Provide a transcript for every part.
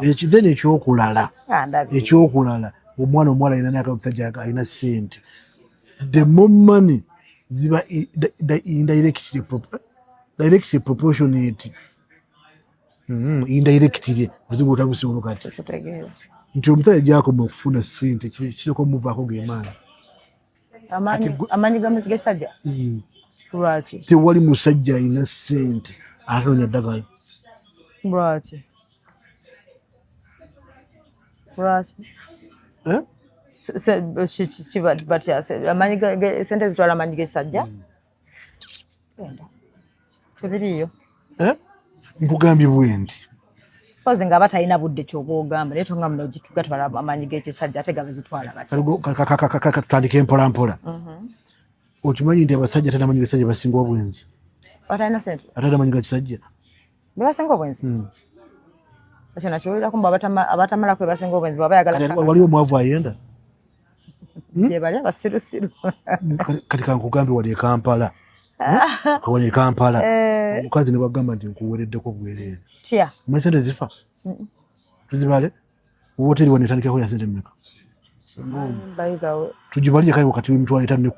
ekizene ekyokulala omwana omuwala alina n'aka omusajja alina ssente the more money ziba directly proportionate indirectly ozungu otabusobola kati nti omusajja gyakoma okufuna ssente kiriko omuvaako g'emaanyi amaanyi g'esajja lwaki tewali musajja alina ssente atoonya ddagala lwaki sente zitwala amaanyi g'esajja tebiriyo nkugambye bwendi pozi nga batalina budde kyoba ogamba naye tonga muno gatwala amaanyi g'ekisajja ate gabazitwala tutandike mpolampola okimanyi nti abasajja atalina amaanyi g'ekisajja basinga obwenzi batalina sente atalina amaanyi g'ekisajja bebasinga obwenzi ekyo nakiwulirako mbu abatamala kwe basinga obwenzi baba yagala wali omwavu ayenda gyebali abasirusiru kati kankugambe wali Kampala omukazi ne bagamba nti nkuwereddeko bwereere tya omanyi sente zifa tuzibale woteri wano etandikako ya sente mmeka tugibalye kale wakati w'emitwalo 5 ne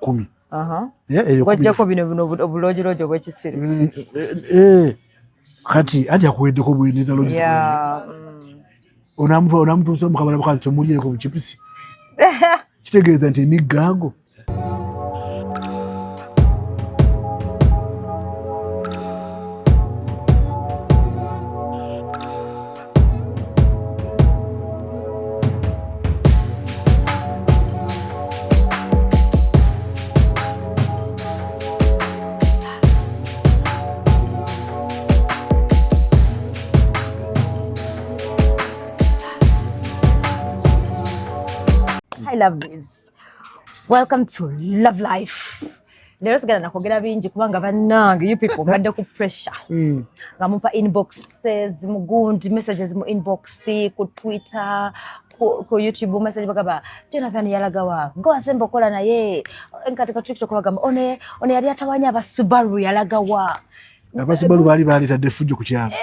10 wajjako bino obulojirojo bw'ekisiru kati ati akuweddeko bweneza loji onamutuusa omukabala mukazi tomulyeko buchipusi kitegeeza nti emiggango I love this. Welcome to Love Life. Lero sigala nakwogera bingi kubanga bannange you people badde ku pressure. Nga mupa inboxes mugundi messages mu inbox ku Twitter ku YouTube message bagamba Jonathan yalagawa ngo asemba okola naye katika TikTok bagamba one yali atawanya abasubaru yalagawa abasubaru bali tadde fujjo ku kyalo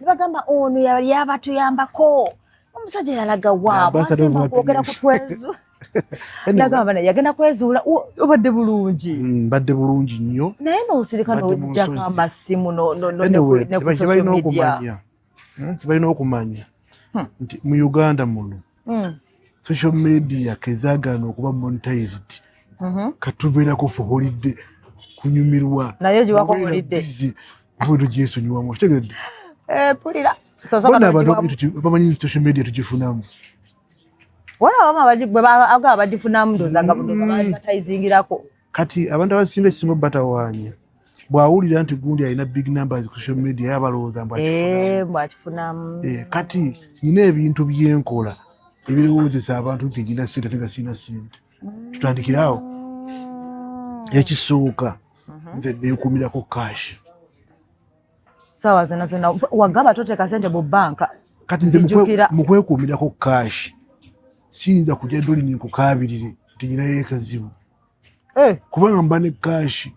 bagamba ono yali abatuyambako omusajja yalagawa basemba okwogera ku twezu nagamba yagenda kwezuula obadde bulungi badde bulungi nnyo naye n'osirika n'ojjako amasimu ne ku social media tibalina okumanya nti mu Uganda muno social media kezaagana okuba monetized katubeerako for holiday kunyumirwa naye giwako holiday abantu gyesonyiwamu kitegedde pulira bamanyi social media tugifunamu wala abagifunamu ndozanga batayizingirako kati abantu abasinga ekisinga batawaanya bwawulira nti gundi alina big numbers ku social media yabalowooza mbwakifunamu kati nina ebintu byenkola ebirowoozesa abantu nti gina sente ate nga sirina sente tutandikirawo ekisooka nze nekumirako cash sawa zonna wagamba toteeka sente mu banka kati nze mukwekuumirako cash siyinza kujja doli ninkukaabirire nti nyinayo ekazibu kubanga mba ne kashi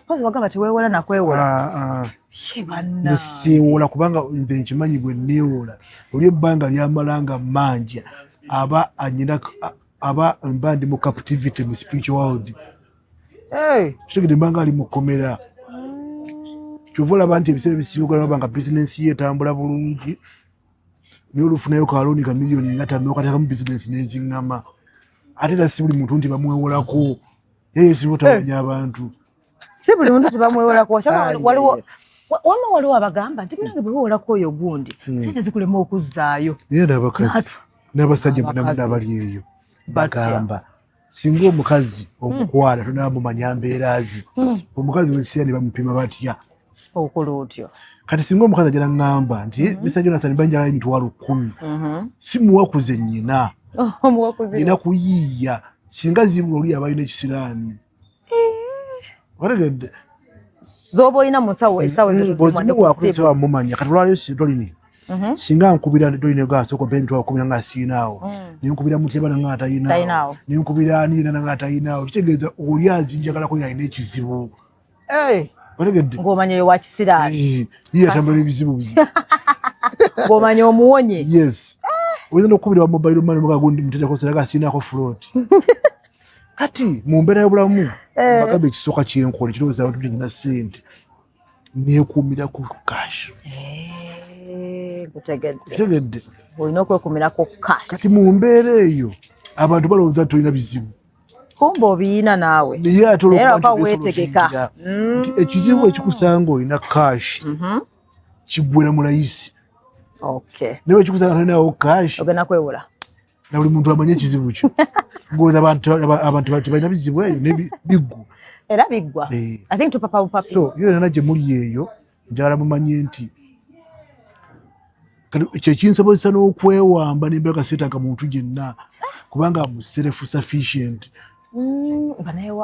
pozi wagamba teweewola nakwewola neseewola kubanga nze nkimanyi bwe neewola oli ebbanga lyamalanga manja aba mba ndi mu captivity mu spiritual world kitegede mbanga ali mukomera kyova olaba nti ebiseera ebisinga olaba bizinensi ye etambula bulungi naye olufunayo kalooni ka miliyoni nga 5 okatekamu bizinensi n'eziŋŋama ate era si buli muntu nti bamwewolako ye singa otawanya abantu si buli muntu tibamwewolako waliwo abagamba nti munange bwewolako oyo gundi sente zikulema okuzzaayo naye n'abakazi n'abasajja bonamu abali eyo bagamba singa omukazi omukwala tonabamumanya mbeera ze omukazi wekiseera ne bamupima batya okola otyo kati singa omukazi ajala ŋŋamba nti Mr. Jonathan banjala emitwalo 10 simuwakuze nnyina nina kuyiiya singa zibula oli abalina ekisiraani otegedde zoba olina musawo esawa mumanya kati olwalyo tolini singa nkubira tolina gasooka mpa emitwalo 10 nga asiinaawo nenkubira mutyebana nga atayinaawo nenkubira aniina nga atayinaawo kitegeeza oli azinjagalako yalina ekizibu ng'omanya yo wakisiraani ye atambula ebizibu ng'omanya omuwonye. Yes. Oyinza n'okukubira wa mobile money mukagundi muteekeko siraka asiinako float. Kati mu mbeera y'obulamu bagamba ekisooka kyenkola kirowooza abantu byonna ssente neekuumira ku cash. Kutegedde. Olina okwekuumira ku cash. Kati mu mbeera eyo abantu balowooza nti olina bizibu. Kumbe obiina naawe. Naye ate olwokuba weetegeka. Ekizibu ekikusanga olina cash kiggwera mu layisi. Okay. Naye ekikusanga tolinawo cash. Ogenda kwewula. Na buli muntu amanye ekizibu kyo. Ng'oza abantu bati balina bizibu eyo biggwa. Era biggwa. I think tupapa bupapi. So yo yonna gye muli eyo njagala mumanye nti kyekinsobozesa n'okwewamba nembeera seetaaga muntu yenna kubanga mu self sufficient.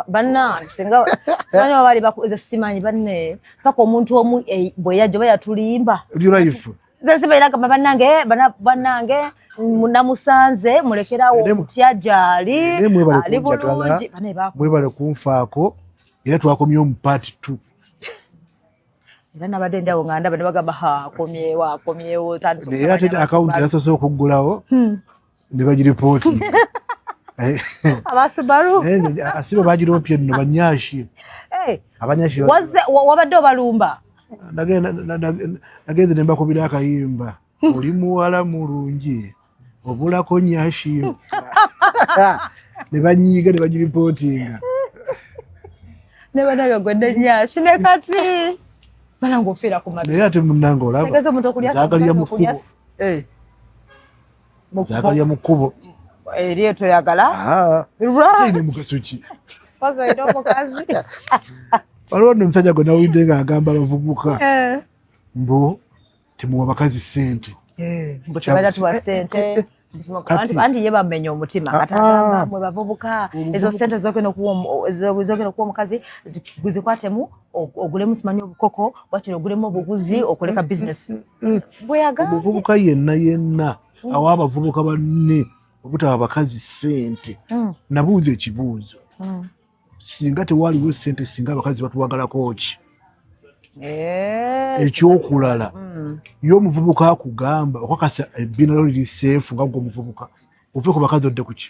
Bannange singa simanyi bali bakuze simanyi banne paka omuntu omu bwe yajja yatulimba. Life. Nze sibeera gamba bannange namusanze mulekerawo omutya gy'ali ali bulungi. Mwebale kunfaako era twakomye mu part 2. Era nabadde ndawo nga ndaba ne bagamba akomyewo. Naye ate akawunti yasoose okuggulawo ne bagiripooti. Abasubaru asiba bagiroopye nno banyaashi. Abanyaashi wabadde obalumba. Nagenze ne mbakubira akayimba oli muwala mulungi obulako nyaashi. Ne banyiiga ne bagiripootinga. Ne banaga gwedde nyaashi ne kati banange ofiira ku matu. Naye ate munnange olaba Zaakaria mu kkubo. Eriyo toyagala? Ine mugaso ki? Waliwo nno omusajja gwe nawulidde ng'agamba abavubuka mbu temuwa bakazi ssente. Mbu tebajja tuwa ssente. Anti ye bamenya omutima katagamba mwe bavubuka ezo ssente zogenda okuwa omukazi zikwatemu ogulemu simanyi obukoko wakiri ogulemu obuguzi okoleka bizinesi. Bwe yagambye omuvubuka yenna awa abavubuka banne obutaba bakazi ssente. Nabuuza ekibuuzo singa tewaliwo ssente singa abakazi batuwagalako ki? Ekyokulala y'omuvubuka akugamba okakasa ebbina lyo liri seefu nga gwe omuvubuka ove ku bakazi odde ku ki?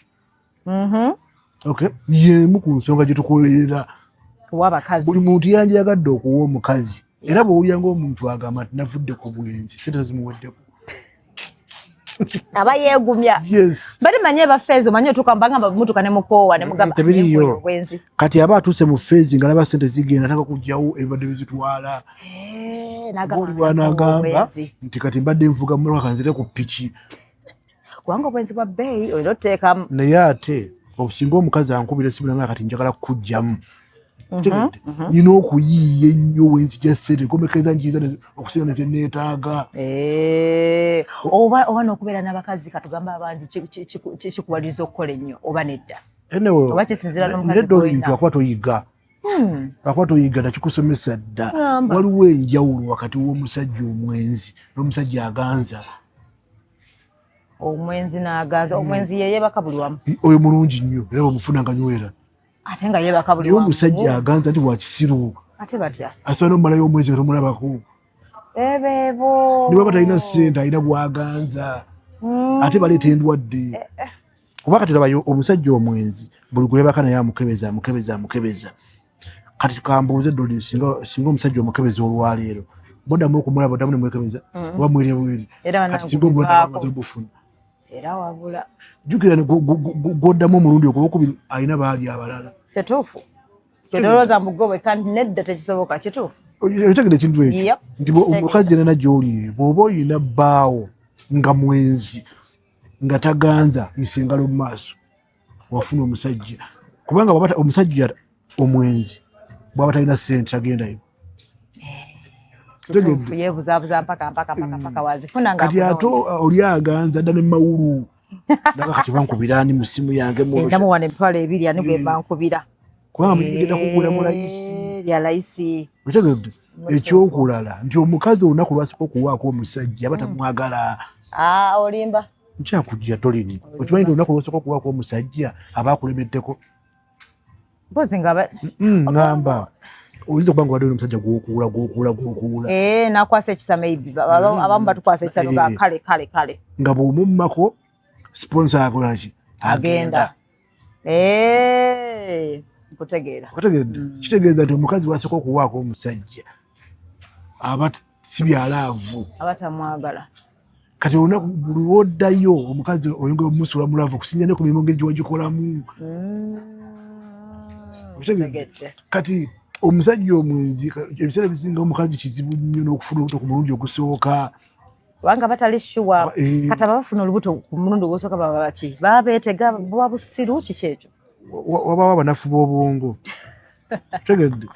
Okay, y'emu ku nsonga gye tukolerera. Buli muntu yandiyagadde okuwa omukazi era bw'owulira ng'omuntu agamba nti navudde ku bulenzi ssente zimuweddeko. Aba yeegumya. Yes. Bali manye ba feezo manye otuka mbanga mutuka ne mukoowa ne mugamba tebiriyo. Kati aba atuuse mu feezi nga naba ssente zigenda nataka kujjawo ebadde bizitwala. N'agamba nti kati mbadde nvuga mmoloka kanzire ku ppiki. Kubanga obwenzi bwa bbeeyi olina oteekamu. Naye ate obusinga omukazi ankubira esimu nange kati njagala kujjamu. Nina okuyiiya ennyo wenzija ssente nkomekeza njiza okusinga ne ze neetaaga. Oba n'okubeera n'abakazi katugamba abangi kikuwaliriza okukola ennyo oba nedda. Oba kisinziira n'omukazi gw'olina. Akuba toyiga. Akuba toyiga nakikusomesa dda. Waliwo enjawulo wakati w'omusajja omwenzi n'omusajja aganza. Omwenzi n'aganza. Omwenzi ye yeebaka buli wamu. Oyo mulungi nnyo era bw'omufuna nga nywera. Ate nga yeebaka buli wamu. Naye omusajja aganza nti bwakisiru. Ate batya? Asobola n'omumalayo omwezi nga tomulabako. Ebeebo. Ne bwaba talina ssente alina bw'aganza. Ate baleeta endwadde. Kuba kati laba omusajja omwenzi buli gwe yeebaka naye amukebeza. Kati kambuuze ddoli singa omusajja omukebeza olwaleero boddamu okumulaba boddamu ne mwekebeza oba mweri bweri. Kati singa obulamu bufuna. Era wabula. Jjukira gw'oddamu omulundi ogwokubiri alina baali abalala. Kituufu. Tolowooza mbu gwe kandi nedda tekisoboka kituufu. Otegedde ekintu ekyo nti omukazi yenna gy'oli bw'oba oyina bbaawo nga mwenzi nga taganza isengalo mu maaso wafuna omusajja kubanga omusajja omwenzi bw'aba talina ssente tagendayo. Kituufu yeebuzaabuza mpaka wazifuna nga kati ate oli aganza adda ne mawulu naga kati bankubira ani mu ssimu yange endamu wane emitwalo ebiri ani gwe bankubira kubanga mugenda kugula mu layisi bya layisi. Otegedde ekyokulala nti omukazi olunaku lwasooka okuwaako omusajja aba tamwagala. Olimba nkyakujja tolini okimanyi nti olunaku lwasooka okuwaako omusajja aba akulemeddeko. mpozi nga ngamba oyinza okuba nga wadde omusajja gwokuula nakwasa ekisa maybe abamu batukwasa ekisa nga kale nga bw'omummako sponsor akolaki agenda nkutegeera kitegeeza nti omukazi wasooka okuwaako omusajja aba si byalaavu abatamwagala kati olunaku buli lwoddayo omukazi oyinga omusula mulaavu okusinza ne ku mirimu ngeri gyewagikolamu kati omusajja omwenzi ebiseera ebisinga omukazi kizibu nnyo n'okufuna olubuto ku mulundi ogusooka kubanga batali shuwa kati abafuna olubuto ku mulundi ogusooka baba baki baba beetega bwa busiru kiki ekyo wabawo abanafu b'obwongo tegedde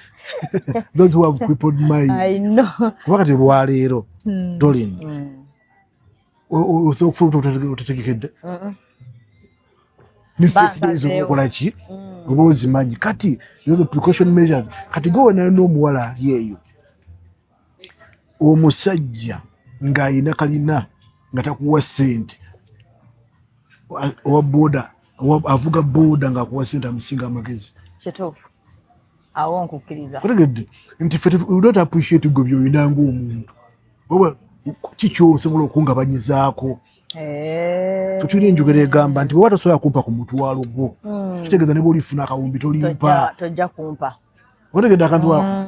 those who have crippled mind kuba kati lwaleero tolina osobola okufuna olubuto otegekedde nisokola ki oba ozimanyi kati the precaution measures kati gowena n'omuwala ali eyo omusajja ng'ayina kalina nga takuwa ssente owa boda avuga boda ng'akuwa ssente amusinga amagezi kituufu awo nkukkiriza kutegedde nti ffe we don't appreciate gwe by'olina ng'omuntu oba kikyo osobola okungabanyizaako ffe tulina enjogera egamba nti bweba tosobola kumpa ku mutwalo gwo kitegeeza ne bwolifuna akawumbi tolimpa tojja kumpa otegedde akantu ako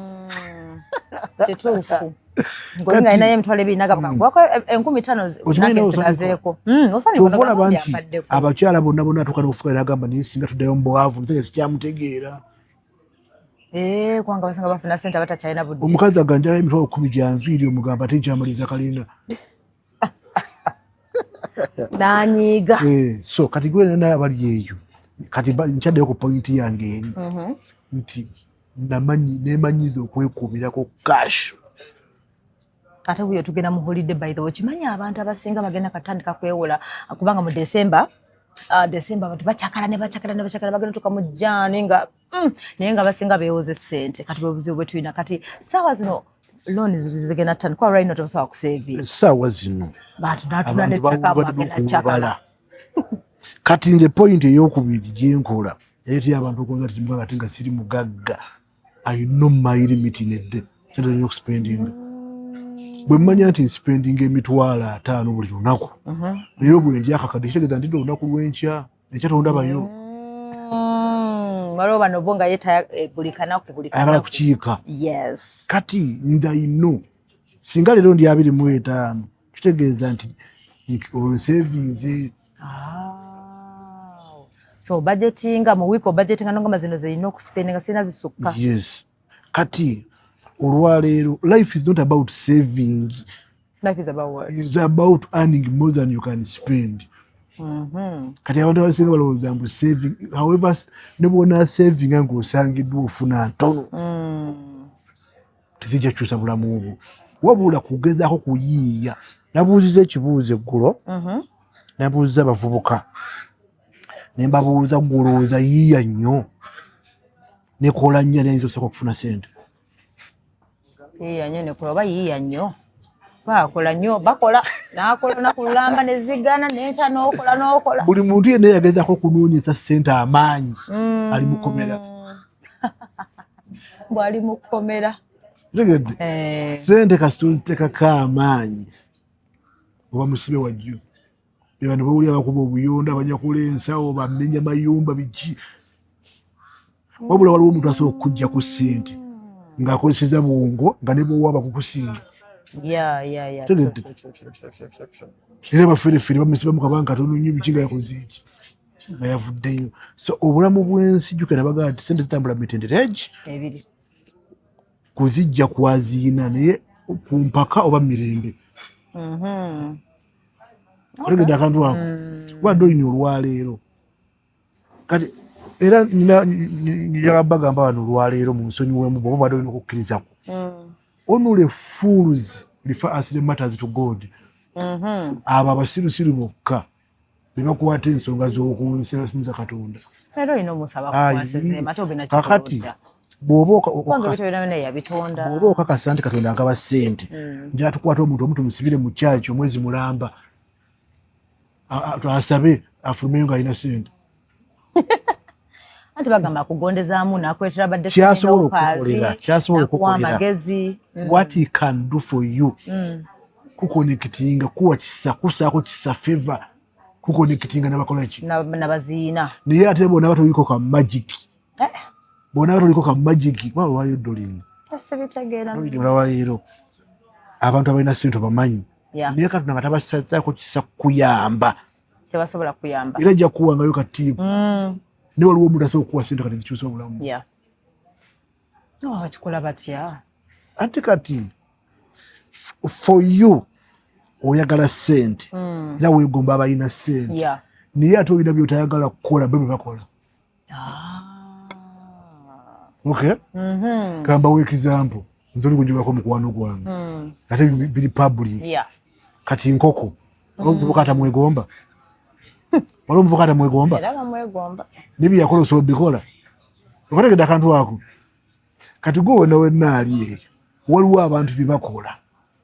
kituufu ngolinga alina emitwalo ebiri nagabwako 50,000 kyova olaba nti abakyala bonna bonna atuuka n'okufuka nagamba naye singa tuddayo mu bwavu musajja sikyamutegeera kubanga basanga bafuna ssente abatakyalina budde omukazi aganjayo emitwalo 10 gyanviiri omugamba ate nkyamaliza kalina nanyiiga so kati gwe naye abali eyo kati nkyaddeyo ku pointi yange eri nti nemanyiza okwekuumirako cash ate buyo tugenda mu holiday by the way kimanyi abantu abasinga bagenda katandika kwewola kubanga mu December abantu bakyakala bagenda tuka mu January nga naye nga basinga beewoze ssente kati bwebuzibu bwe tulina kati saawa zino loans zigenda ttani kwa right now tebasobola kusaving essaawa zino natuna nettaka bagenda kyakala kati nze point ey'okubiri gyenkola ereetera abantu okuwooza ti mugagga ate nga siri mugagga I know my limit nedde sente zirina okuspendinga bwe mmanya nti nspendinga emitwalo 5 buli lunaku naye bwe ndya akakadde kitegeeza nti olunaku lw'enkya enkya tondabayo waliwo bano bo nga yeetaya buli kanaku ayagala kukiika yes kati nze ino singa leero ndi 25 kitegeeza nti olwo savings so budgetinga mu week budgetinga nongama zino zirina okuspendinga sirina zisukka yes kati olwaleero life is not about saving, life is about what? It's about earning more than you can spend. Kati abantu abasinga balowooza mbu saving, however ne bwona saving nga osangiddwa ofuna ntono tezijja kukyusa bulamu obwo wabula kugezaako kuyiiya. Nabuuziza ekibuuzo eggulo nabuuziza abavubuka ne mbabuuza gwolowooza yiiya nnyo nekola nnyo nayinza osooka okufuna sente. Yiiya nnyo nekola oba yiiya nnyo bakola nnyo bakola nakola nakulamba nezigana nenkya n'okola buli muntu yenna yagezaako okunoonyeza sente amaanyi ali mukomera bw'ali mukomera tegedde sente kasita ozitekako amaanyi oba musibe wajjo bano bawuli abakuba obuyonda banyakula ensawo bamenya mayumba biki wabula waliwo omuntu asobola okukuggyako sente ng'akozeseza bwongo nga ne bwowaba kukusinga tegedde era baferefere bamusibamu kabanga katono nnyo biki nga yakoze eki nga yavuddeyo. So obulamu bw'ensijjukira bagamba nti sente zitambula mitenderaji ebiri kuzijja kwaziina naye ku mpaka oba mirembe otegedde akantu ako wadde olina olwaleero kati era njagala bagamba bano olwaleero mu nsonyiwemu bwoba badde olina okukkirizako onule fools refer as the matters to God. Abo abasirusiru bokka be bakwata ensonga z'okuwunsira simu za Katonda. Kakati bw'oba okakasa nti Katonda agaba ssente nja tukwata omuntu musibire mu kyaki omwezi mulamba asabe afulumeyo ng'alina ssente. anti bagamba kugondezaamu nakwetera badde kyasobola okukolera amagezi what he can do for you kuconnectinga kuwa kisa kusaako kisa favor kuconnectinga nabakola ki nabaziina naye ate bona batoliko ka magic bona batoliko ka magic waliyo dolini olawaleero abantu abalina sente bamanyi naye katonda nga tabasazaako kisa kuyamba tebasobola kuyamba era ajja kuwangayo katiibu naye waliwo omuntu asobola okuwa sente kati zikyusa obulamu bakikola batya ate kati for you oyagala sente era weegomba abalina sente naye ate olina byotayagala kukola be bakola okay kamba example nze oli kunjogako mukwano gwange ate biri public kati nkoko omuvubuka atamwegomba waliwo omuvubuka atamwegomba nibi yakola osobola bikola okategedde akantu ako kati gwe wonna wenna ali eyo waliwo abantu bye bakola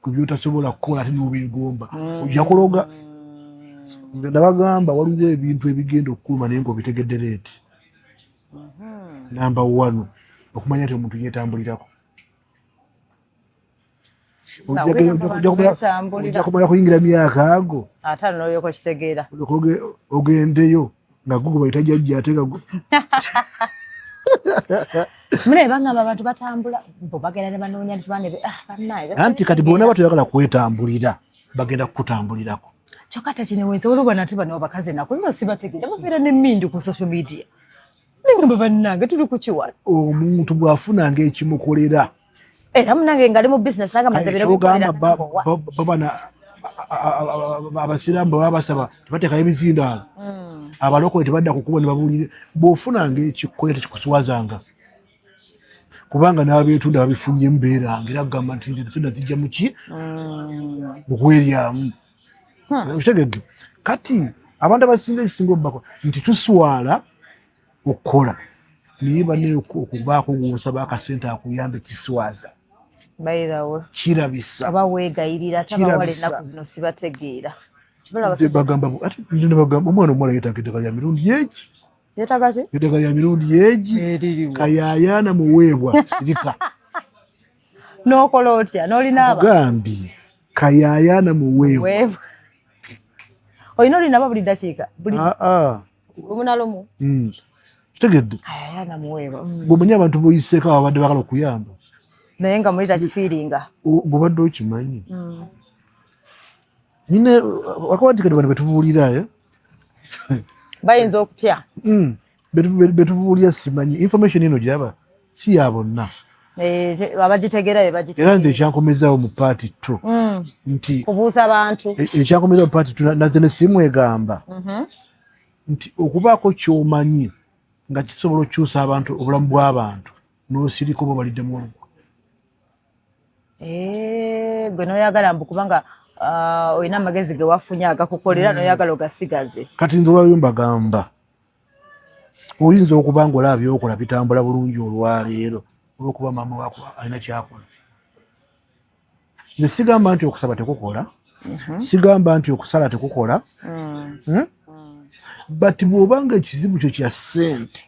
ku byotasobola kukola ate nobegomba ojja kuloga nze nabagamba waliwo ebintu ebigenda okukuluma naye ngaobitegedde leeti namba 1 okumanya nti omuntu yetambulirako ojja kumala kuyingira myaka ago ate noloyoko kitegeera ogendeyo nga gugo bayita jajja ate nga mune bangamba abantu batambula bagenda ne banoonya bannaye anti kati bona batoyagala kwetambulira bagenda kukutambulirako kyokka tekineweze waliwo nate bano abakazi ennaku zino sibategeera babeera n'emmindi ku social media nengamba bannange tuli kukiwala omuntu bw'afunanga ekimukolera era munange ngali mu business ogamba babana abasiraamu baba basaba tebateekayo ebizindaalo abalokole tebadda kukuba ne babuulire bw'ofunanga ekikkola tekikuswazanga kubanga n'abeetunda babifunyemu beeranga era kugamba nti nze senda zijja muki mukweryamu kitegedde kati abantu abasinga ekisinga obbako nti tuswala okukola naye banne okubaako gwosaba akasente akuyambe kiswaza kirabisa aba weegayirira tabawale ennaku zino sibategeera bagamba omwana omuwala yeetaaga eddagala lya mirundi egi yeetaaga ki eddagala lya mirundi egi kayayaana muweebwa sirika n'okola otya n'olina gambi kayayaana muweebwa olina olinaba buli dakiika lumunalomu kitegedde kayayaana muweebwa bw'omanyi abantu boyiseeko ababadde bagala okuyamba naye nga muli takifiiringa bw'obadde okimanyi nyine wakuba nti kati bano betubuulira bayinza okutya betubuulira simanyi information eno gyaba si ya bonna abagitegeera era nze ekyankomezaawo mu paati 2 nti kubuusa bantu ekyankomezaawo mu paati 2 naze ne simwegamba nti okubaako kyomanyi nga kisobola okukyusa abantu obulamu bw'abantu n'osirika oba balidde mu olugo gwe n'oyagala mbu kubanga olina amagezi ge wafunye agakukolera n'oyagala ogasigaze kati nze olwayo mbagamba oyinza okuba nga olaba byokola bitambula bulungi olwaleero olwokuba maama waako alina kyakola nze sigamba nti okusaba tekukola sigamba nti okusala tekukola but bw'obanga ekizibu kyo kya ssente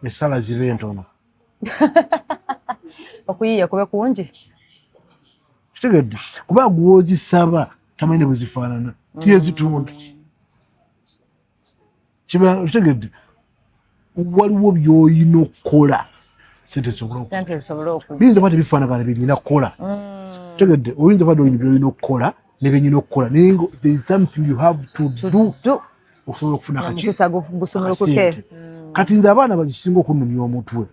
esala zibe entono okuyiiya kube kungi kitegedde kuba gwozisaba tamanyi ne bwe zifaanana tiyezitunda kitegedde waliwo by'olina okukola sente zisobola biyinza kuba tebifaanagana byenyina kukola kitegedde oyinza kuba olina by'olina okukola ne byenyina okukola naye there is something you have to do okusobola okufuna akasente kati nze abaana bakisinga okunnumya omutwe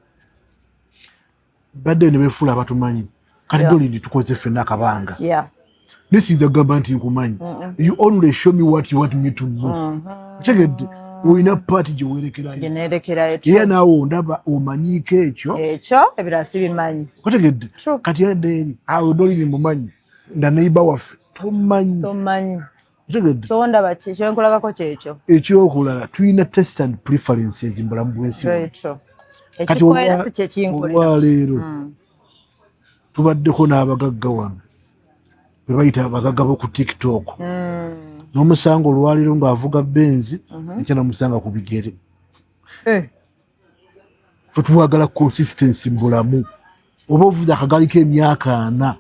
badde ne beefuula abatumanyi kati dolindi tukoze ffenna akabanga nesiyinza kugamba nti nkumanyi you only show me what you want me to know kitegedde olina paati gye weerekerayo era naawe ondaba omanyiiko ekyo ebirala sibimanyi otegedde kati yadde eri awo dolindi mumanyi nda neiba waffe tomanyi otegedde kyondaba kyenkolagako kyekyo ekyokulala tulina test and preferences mu bulamu bw'ensi kati olwaleero tubaddeko n'abagagga wano be bayita abagagga bo ku tiktok n'omusanga olwaleero ng'avuga benzi ekya namusanga ku bigere Ffe twagala consistency mu bulamu. Oba ovuze akagaali k'emyaka 4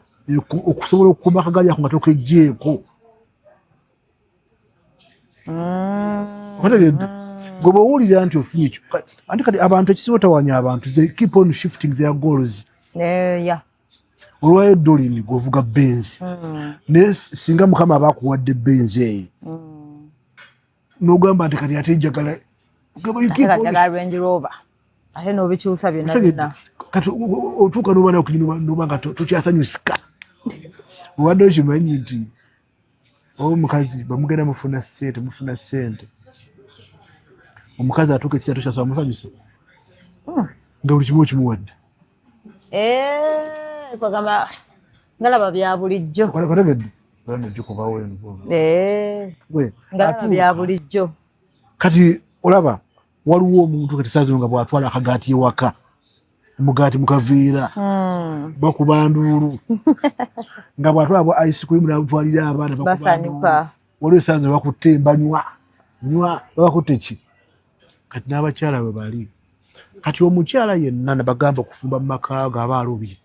okusobola okukuuma akagaali ako nga tokeggyeko. Gwe bw'owulira nti ofunye ekyo anti kati abantu ekisinga otawanya abantu they keep on shifting their goals. Olwayo Dolin gwovuga Benz naye singa Mukama aba akuwadde Benz eyo n'ogamba nti kati ate njagala Range Rover ate n'obikyusa byonna byonna kati otuuka n'oba nga tokyasanyusika obadde okimanyi nti omukazi bamugenda mufuna ssente omukazi atuuka ekiseera tokyasaba musanyusa nga buli kimu okimuwadde kwagamba ngalaba bya bulijjo kategedde ngalaba bya bulijjo. Kati olaba waliwo omuntu kati saazi nga bw'atwala akagaati ewaka omugaati mukaveera bakuba nduulu nga bw'atwala ice cream n'abutwalira abaana basanyuka waliwo saazi bakutte embanywa babakutte ki kati n'abakyala bwe bali kati omukyala yenna ne bagamba okufumba mu maka go aba alobye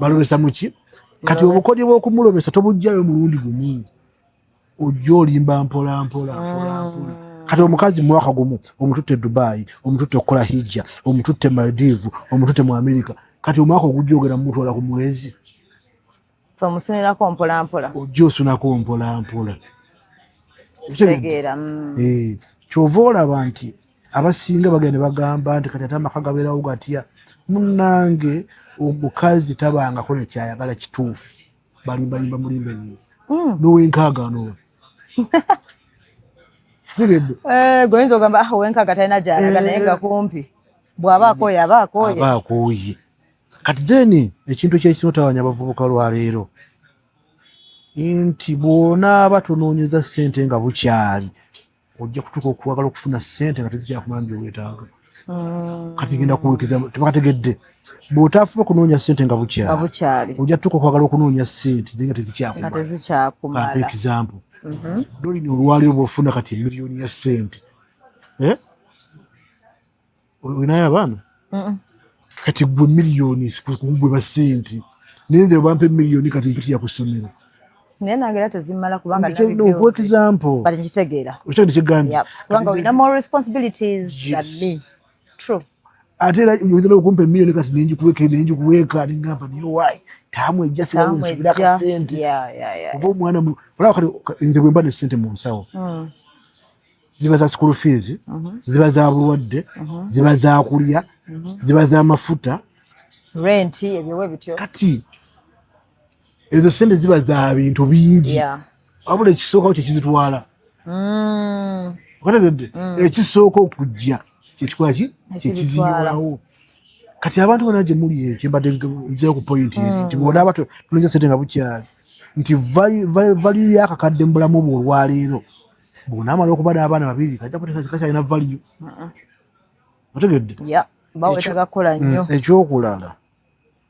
balobesa muki kati obukodyo bw'okumulobesa tobugjayo mulundi gumu ojja olimba mpola kati omukazi mu mwaka gumu omututte Dubai omututte okukola hijja omututte Maldives omututte mu America kati omwaka ogujja ogenda mumutwala ku mwezi omusunirako mpolampola ojja osunako mpolampola tegeera kyova olaba nti abasinga bagenda bagamba nti kati ate amaka gabeerawo gatya munnange omukazi tabangako nekyayagala kituufu balimbalimba mulimbe n'owenkaagano goyinza ogamba owenkaaga talina gyalaga naye nga kumpi bw'aba akooye aba akooye kati zeni ekintu ekyekisinga otawanya abavubuka lwaleero nti bw'onaaba tonoonyeza ssente nga bukyali ojja kutuuka okwagala okufuna ssente nga tezikyakumala byowetaaga kati genda kuweekeza tebakategedde bw'otaafuba kunoonya ssente nga bukyali ojja tuuka okwagala okunoonya ssente naye nga tezikyakumala example Dolin olwaleero bw'ofuna kati miliyoni ya ssente olinayo abaana kati gwe miliyoni kugwe ba ssente naye nze bampa miliyoni kati mpitira ku ssomero naye nange era tezimala kubanga nkitegeera kubanga olina more responsibilities than me. True. Ate era oyinza okumpa emiliyoni kati nenjikuweeka nengamba naye wayi taamu ejja sirabirako ssente oba omwana olaba kati nze bwe mba ne ssente mu nsawo ziba za school fees ziba za bulwadde ziba za kulya ziba za mafuta rent ebyowe bityo kati ezo ssente ziba za bintu bingi wabula ekisookawo kyekizitwala okategedde ekisooka okujja kyekikolaki kyekiziyolawo kati abantu bonna gye muli ekyo mbadde nzira ku point nti bw'onaaba tulonja ssente nga bukyali nti value y'akakadde mu bulamu bwo olwaleero bw'onaamala okuba n'abaana babiri kajja kakyalina value otegedde bawetega kukola nnyo ekyokulala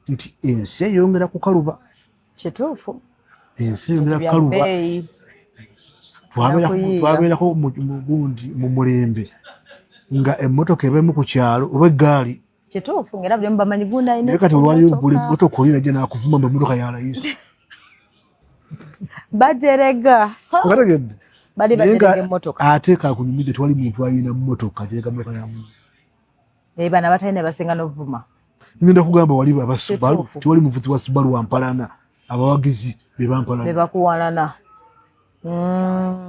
nti ensi eyongera kukaluba kituufu ensi eyongera kukaluba twabeerako mu mulembe nga emmotoka ebaemu ku kyalo oba eggaali kituufu ngera buli mubamanyi gunda ayina naye kati olwaliyo buli mmotoka oli najja nakuvuma mba emmotoka ya layisi bajerega okategedde bali bajerega emmotoka ate kakunyumize tewali muntu alina mmotoka ajerega mmotoka ya muntu naye bana batalina basinga n'obuvuma ngenda kugamba wali abasubalu tewali muvuzi wa subalu wampalana abawagizi bebampalana bebakuwalana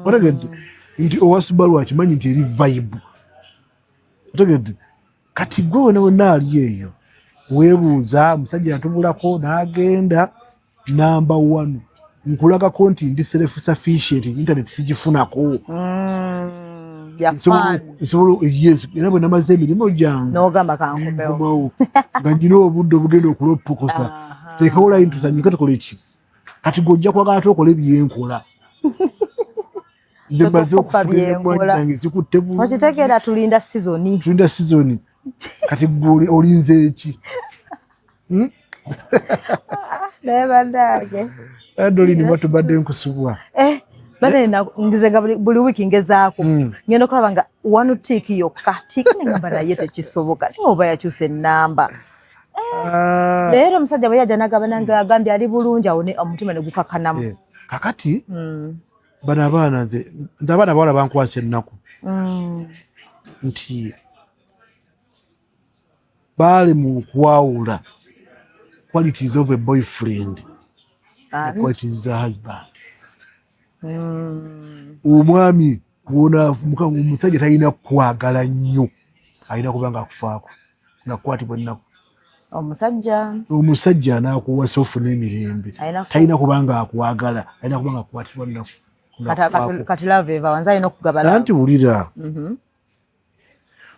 otegedde nti owa subalu akimanyi nti eri vibe otegedde kati gwe wena wena ali eyo weebuuza musajja yatubulako n'agenda namba 1 nkulagako nti ndi self sufficient internet sigifunako yes era bwe namaze emirimu gyange n'ogamba kankubewo nga nyina obudde obugenda okulopokosa teekawo layini tusanyuke tukole ki kati gojja kwagala okole byenkola nzemaze okufuna zikutte okitegeera tulinda sizoni kati gwe olinze eki naye bannange Dolin batubadde nkusubwa bale na ngizenga buli wiki ngezaako ngendo kulaba nga one tick yokka tick ngamba naye tekisoboka oba yakyuse namba leero omusajja bwe yajja n'agamba nange agambye ali bulungi awo omutima ne gukakanamu kakati bano abaana nze abaana bawala bankwasa ennaku nti baali mu kwawula qualities of a boyfriend qualities of a husband. Omwami wona omusajja talina kwagala nnyo alina kuba nga akufaako nga kwatibwa ennaku omusajja anakuwasa ofuna emirembe talina kuba nga akwagala alina kuba nga akwatibwa nnaku kati lave eva wanza alina okugabala anti wulira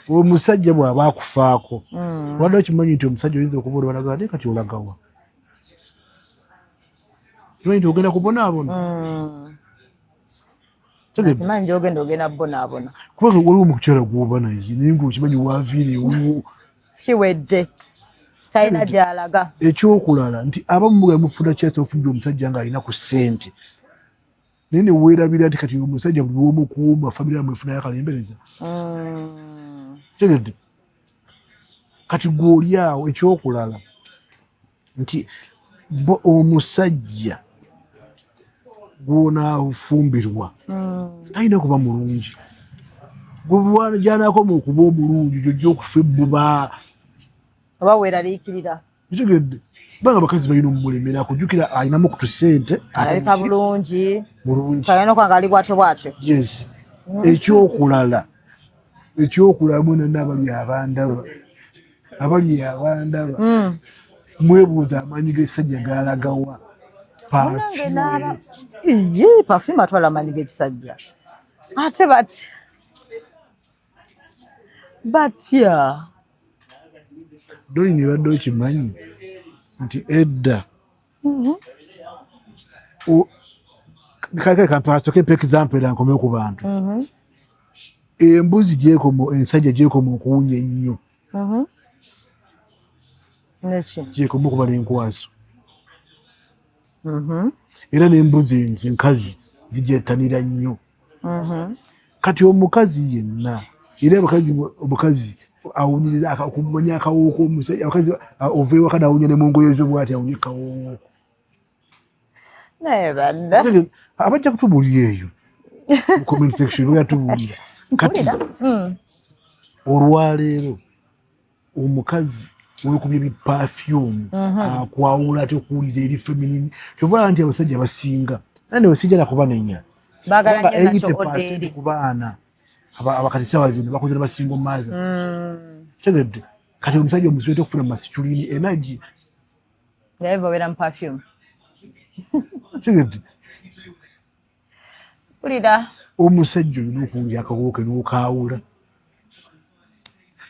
omusajja bw'aba akufaako wadde okimanyi nti omusajja oyinza okuba olwalaga ate kati olagawa kimanyi nti ogenda kubonaabona kimanyi nti ogenda bonaabona kubanga waliwo omukyala gwoba naye naye ngaokimanyi waaviire kiwedde talina gy'alaga ekyokulala nti abamu mufuna kyasa ofudde omusajja nga alina ku ssente naye ne weerabira nti kati omusajja buli lw'omukuuma famire yamwe efunayo akalembereza tegedde kati gw'oli awo ekyokulala nti omusajja gw'onaafumbirwa talina kuba mulungi gy'anaakoma okuba omulungi gyojja okufa ebbuba oba weeraliikirira kitegedde banga abakazi balina omumulemera kujjukira alinamu kutu ssente alabika bulungi kalina okwanga ali bwatyo bwatyo yes ekyokulala mwena abali abandaba mwebuuza amaanyi g'ekisajja galagawa pafume atwala amaanyi g'ekisajja ate batya doli ne badde okimanyi nti edda kale kampasoke mpa example era nkome ku bantu embuzi ensajja gyekoma okuwunya ennyo gyekoma okuba n'enkwaso era n'embuzi enkazi zigyettanira nnyo kati omukazi yenna era omukazi awunyiriza akumanya akawoowo k'omusajja abakazi ova ewaka nawunya ne mu ngoye zo bw'ati awunye akawoowo naye badda abajja kutubuulira eyo mu comment section bweyatubuulira kati olwaleero omukazi olwokubya ebipafyumu akwawula ate okuwulira eri feminine kyovala nti abasajja basinga nandi basijja nakubanenya baagala nnyo nakyo 80% ku baana abakatisa bazino bakoze basinga omaazi tegedde kati omusajja omuswete okufuna masitulini energy naye bobeera mu perfume tegedde wulira omusajja olina okuwulira akawoowo ke n'okaawula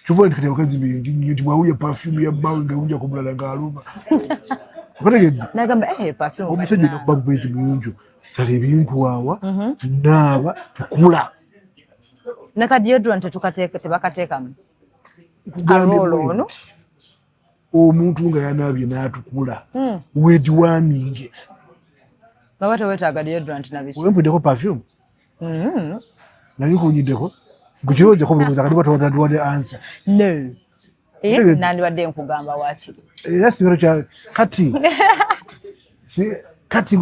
kyova nti kati abakazi bengi nnyo nti bwawulya perfume ya bbaawe ngawulya ku mulala ng'aluma otegedde omusajja olina kuba bubwezi muyonjo sala ebinkwawa naaba tukula nakadiodorant tebakateekamu aroolo ono omuntu nga yanaabye n'atukula weediwaninge baba tewetaaga deodorant nabiki wempuddeko perfume naye nkuwunyiddeko gukirowoozaako bulowooza kati batwadde ansa no nandibadde nkugamba wakiri era sibero kya kati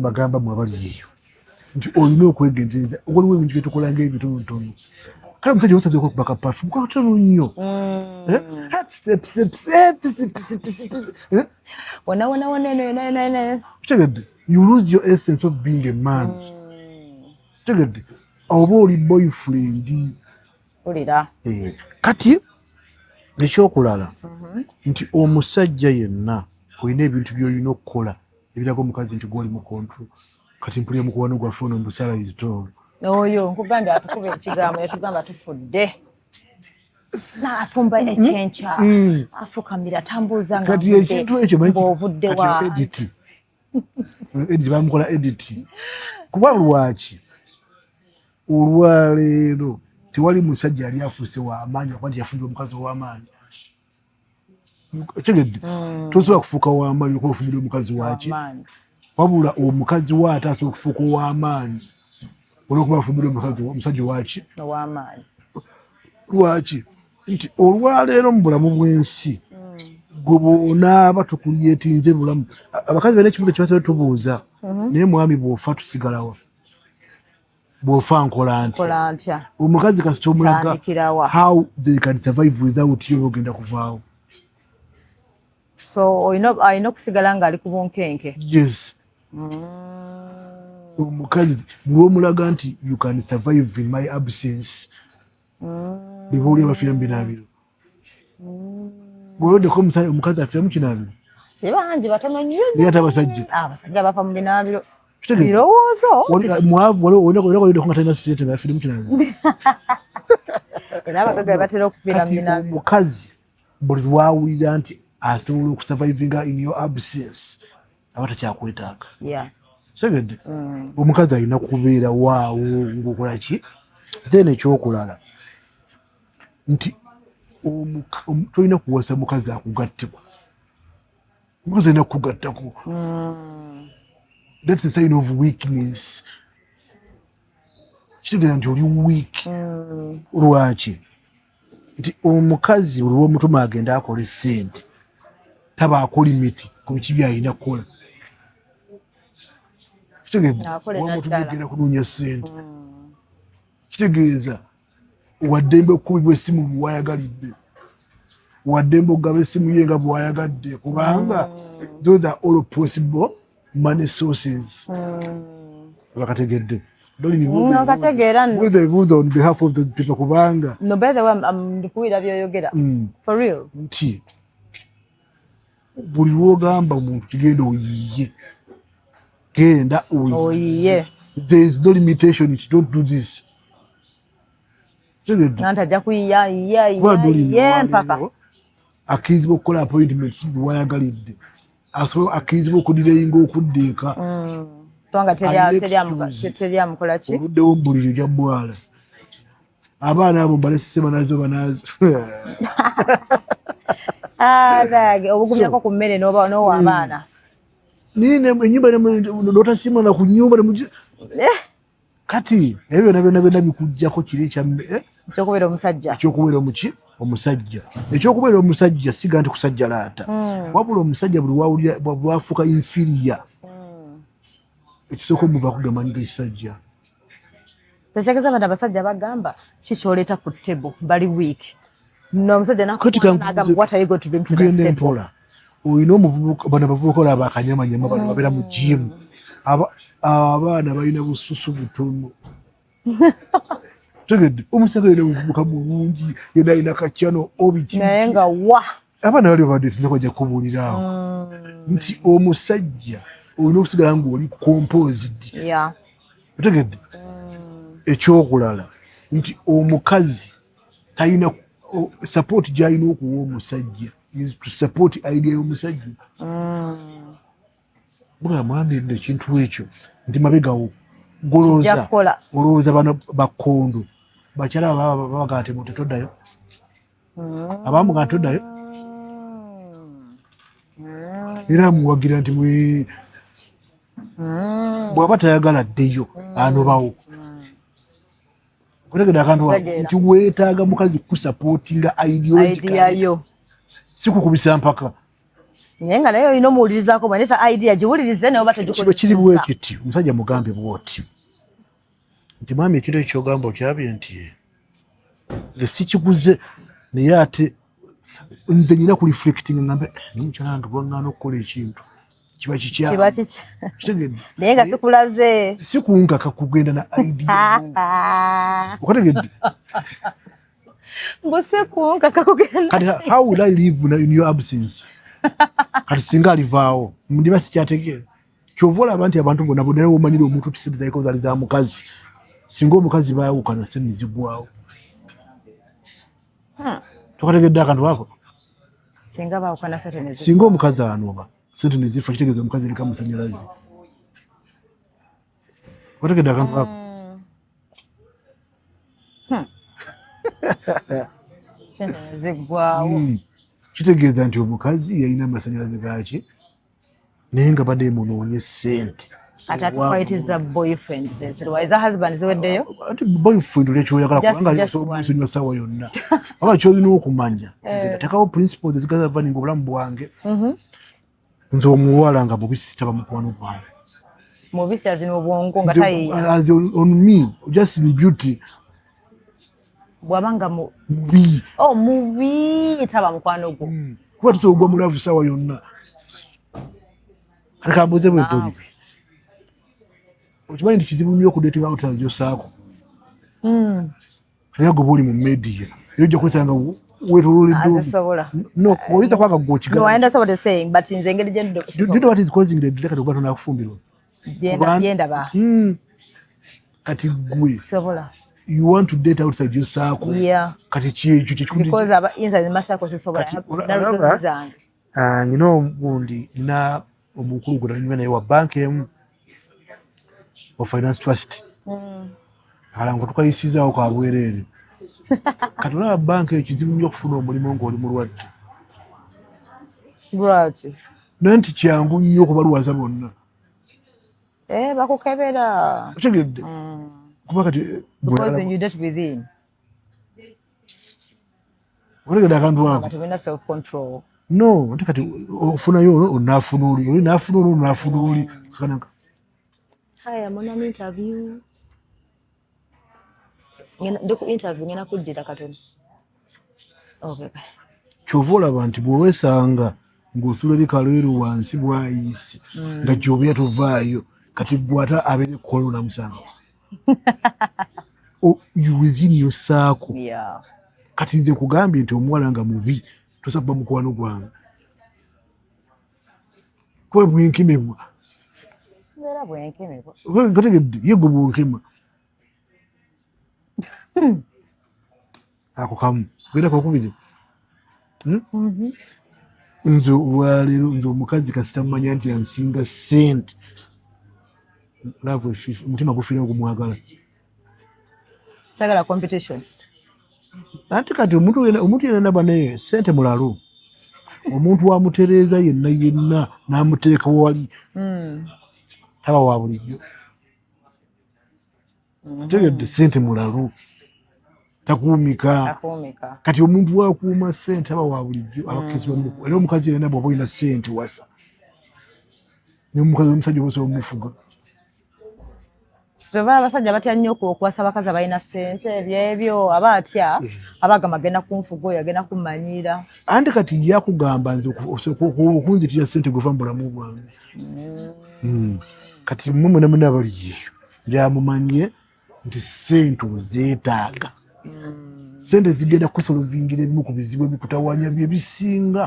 bagamba mwabali eyo nti olina okwegendereza waliwo ebintu byetukola ngaebitonotono kale omusajja osaze okubaka perfume katono nnyo tegedde you lose your essence of being a man tegedde oba oli boyfriend ulira kati ekyokulala nti omusajja yenna olina ebintu byolina okukola ebiraga omukazi nti gwoli mu control kati mpulira mukuwano gwaffe ono mbusala izitoolo oyo nkugambye atukuba ekigambo yatugamba tufudde naafumba ekyenkya afukamira tambuuza kati ekintu ekyo ngaovudde wa edit bamukola edit kuba lwaki olwaleero tewali musajja yali afuuse w'amaanyi akuba nti yafunira omukazi ow'amaanyi tegedde tosobola kufuuka w'amaanyi okuba ofunira omukazi waki wabula omukazi waate asobola okufuuka ow'amaanyi olwokuba afumbire omusajja waki ow'amaanyi lwaki nti olwaleero mu bulamu bw'ensi gwe bw'onaaba tukulyetinze bulamu abakazi balina ekibuga kye basaba tubuuza naye mwami bw'ofa tusigalawo bw'ofa nkola ntya omukazi kasita omulaga how they can survive without you ogenda kuvaawo so alina okusigala ng'ali ku bunkenke yes omukazi bw'omulaga nti you can survive in my absence beba oli abafiira mu binaabiro bw'oyoddeko omukazi afiira mu kinaabiro si bangi batono nnyo naye ate abasajja bafa mu binaabiro birowoozo mwavu olyoddeko nga talina sirete ngaafiire mu kinaabiro era abagaga batera okufiira mu binaabiro omukazi buli lwawulira nti asobola okusurvivinga in your absence aba takyakwetaaga segedde omukazi alina kubeera waawo ngaokola ki then ekyokulala nti tolina kuwasa mukazi akugatteko mukazi alina kukugattako that's a sign of weakness kitegeeza nti oli weak lwaki nti omukazi buli lwomutuma agenda akola essente tabaako limiti ku biki byalina kukola kitegeeza agenda kunoonya ssente kitegeeza waddembe okukubibwa essimu bwewayagalidde waddembe okugaba essimu ye nga bwewayagadde kubanga those are all possible money sources bakategedde buuza on behalf of those people kubanga ndikuwira byoyogera for real nti buli lwogamba omuntu kigenda oyiye genda oyiye there is no limitation it don't do this nantajja kuyiye mpaka akkirizibwa okukola appointments bwewayagalidde akkirizibwa okudireyinga okuddeeka kubanga teri amukola ki oluddewo mbuliri ojja bwala abaana abo mbalesisema nazo banazo obugumyako ku mmere n'owa abaana nine enyumba notasimwa na ku nyumba kati ebyo byonna bikujjako kiri ekyokubeera omusajja ekyokubeera omusajja siga nti kusajja laata wabula omusajja buli bwafuuka inferior ekisooka omuva kugamba nga ekisajja tekyageza abantu abasajja bagamba kikyoleeta ku ttebo bali wiiki n'omusajja nakugenda empola olina omuvubuka bano abavubuka olaba akanyamanyama bano babeera mu jimu abaana balina bususu butono tegedde omusajja alina buvubuka bulungi yena alina kacyano obiki naye nga wa abaana bali badde tinza kwajja kubuuliraawo nti omusajja olina okusigala ngaoli composed otegedde ekyokulala nti omukazi talina support gy'alina okuwa omusajja to support idea y'omusajja mwambidde ekintu ekyo nti mabegawo olowooza bano bakondo bakyala babaga nti mutetoddayo abamu nga ntoddayo era muwagira nti bw'aba tayagala ddeyo anobawo otegedde akantu nti weetaaga mukazi kusapootinga ideologiyo si kukubisa mpaka naye nga naye olina omuwulirizaako bw'aneeta idea giwulirize naye oba kiba kiri bwekiti omusajja mugambe bwoti nti mwami ekintu ekyogamba okyabye nti sikiguze naye ate nze nyina ku reflecting ngambe nimukyala ntugwaŋŋaana okukola ekintu kiba kikyamu kitegedde naye nga sikulaze sikunkaka kugenda na idea okategedde mbusekunkaka kugenda kati how will I live in your absence kati singa alivaawo ndiba sikyategeera kyova olaba nti abantu bonna bonna womanyire omuntu tisente zaliko zaali za mukazi singa omukazi baawukana sente nezigwawo tokategedde akantu ako singa omukazi anoba sente nezifa kitegeeza omukazi erika musanyalazi otegedde akantu ako kitegeeza nti omukazi yalina amasanyalaze gaki naye nga badde munoonye ssente atatukwayitiza boyfriend eza husband ziweddeyo ati boyfriend lekyoyagala kubanga osomesonyiwa saawa yonna aba kyolina okumanya nze natekawo principles ezigazavaninga obulamu bwange nze omuwala nga mubisi taba mukwano gwange mubisi azina obwongo nga tayiya on me just in beauty bwabanga mubi mubi taba mukwano gwo kuba tusobogwa mulavu saawa yonna akambuze bwetoli okimanyi nti kizibu nnyo okudating outers yosaako era gwe bwoli mu media era ojja kwesanga wetololeddooyinza kwanga gwokigaonakufumbirwa kati gwe you want to date outside yosaako kati kyekyo nina ogundi nina omukulu gwe nanyuma naye wa banka emu wa finance trust alango tukayisizaawo kabwereere kati olaba banka ekizibu nnyo okufuna omulimu ng'oli mulwadde lwaki naye nti kyangu nnyo okubalwaza bonna bakukebera otegedde kuba kati otegedde akantu ako no nti kati ofunayo onaafuna oli naafuna oli onaafuna oli kanaka haya mona interview ndi ku interview ngena kuddira katono kyova olaba nti bwewesanga ng'osula likalweru wansi bwayisi nga gy'obeera tovaayo kati gwata abeere kukola onamusanga within yosaako kati nze nkugambye nti omuwala nga mubi tosaba mukwano gwange kuba bwenkemebwa gategedde ye gwe bwonkema ako kamu genda kakubiri nze olwaleero nze omukazi kasitamumanya nti yansinga sente omutima gufiirao kumwagala tagala competition ate kati omuntu yenna naba naye sente mulalo omuntu wamutereeza yenna n'amuteeka wali taba wa bulijjo tegedde sente mulalo takuumika kati omuntu wakuuma sente aba wa bulijjo abakezi bamuku era omukazi yenna bw'oba olina sente wasa n'omukazi omusajja obasobola omufuga soba abasajja batya nnyo okuwasa abakazi abalina ssente ebyebyo aba atya abagamba agenda kunfuga oyo agenda kummanyira anti kati yakugamba nze okunzitira ssente gwe va mu bulamu bwange kati mmwe mwena mwena abali yeeyo byamumanye nti ssente ozeetaaga ssente zigenda kusolovingira ebimu ku bizibu ebikutawanya byebisinga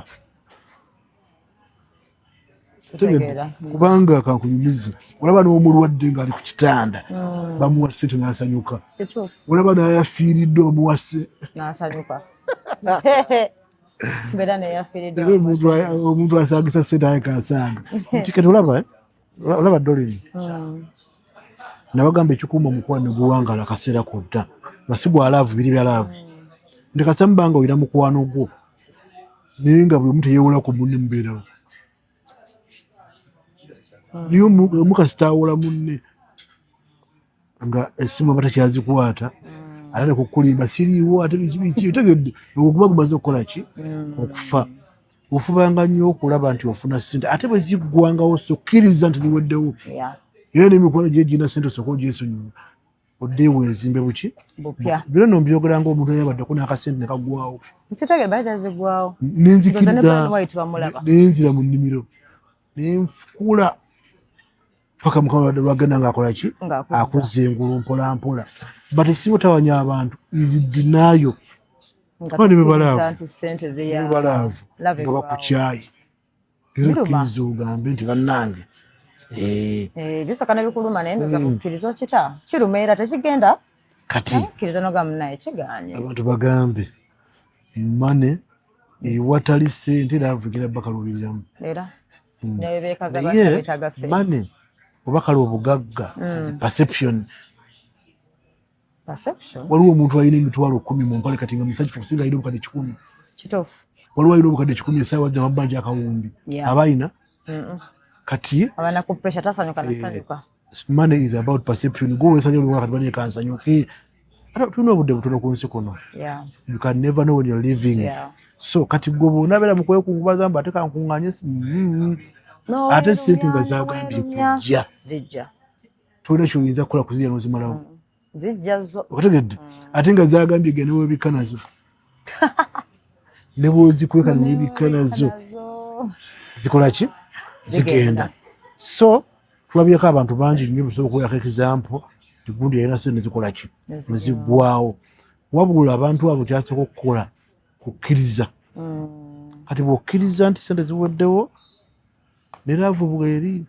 kubanga kankuyumize olaba n'omulwadde ng'ali ku kitanda bamuwa ssente n'asanyuka olaba n'ayafiiriddwe bamuwase omuntu asangisa ssente aye kaasanga nti kati olaba doleni nabagamba ekikuuma omukwano ne guwangala akaseera konna masigwa alaavu biri bya laavu nti kasambanga olina mukwano gwo naye nga buli omu teyeewola ku munne mubeerawo niyo omukasitaawola munne nga essimu aba takyazikwata ate ne kukulimba siriiwo ate biki otegedde okuba gumaze okukola ki okufa ofubanga nnyo okulaba nti ofuna ssente ate bwe ziggwangawo sokkiriza nti ziweddewo era n'emikwano gye gina ssente osooka ogyesonyiwa oddeewo ezimbe buki biro no mbyogera ngaomuntu ayabaddeko n'akasente ne kagwawo nenzikiriza nenzira mu nnimiro nenfukula paka mukama lwagenda ng'akola ki akuzza engulu mpolampola but esibo tawanya abantu izidinayo bane bebalaavu nga bakukyayi era kkiriza ogambe nti bannange bisakana bikuluma naye ndoza kukkiriza okita kiruma era tekigenda kati kkiriza nogamunaye kiganye abantu bagambe mane ewatali ssente era avugira bakalubiriramu era naye mane oba kale obugagga perception waliwo omuntu alina emitwalo 10 mu mpale kati nga musajja kusinga alina obukadde 10 kituufu waliwo alina obukadde 10 essaawa z'amabbala gy'akawumbi aba alina kati abana ku pressure tasanyuka nasanyuka. Money is about perception. Go esanya oluwa kati banye kansanyuke. Tulina obudde butono ku nsi kuno. You can never know when you're living. So kati gwe bonabera mu kwekungubaza mba ateka nkuŋŋaanye ate sente nga zagambye kujja zijja. Tulina kyoyinza kukola kuzirya n'ozimalawo. Zijja zo. Otegedde ate nga zagambye genda webikka nazo. Ne bw'ozikweka nebikka nazo zikola ki? Zigenda. So tulabyeko abantu bangi nnyo bisobola okuwerako example gundi yalina sente nezikola ki? Neziggwawo. Wabula abantu abo kyasooka okukola kukkiriza. Kati bw'okkiriza nti sente ziweddewo ne laavu bw'eri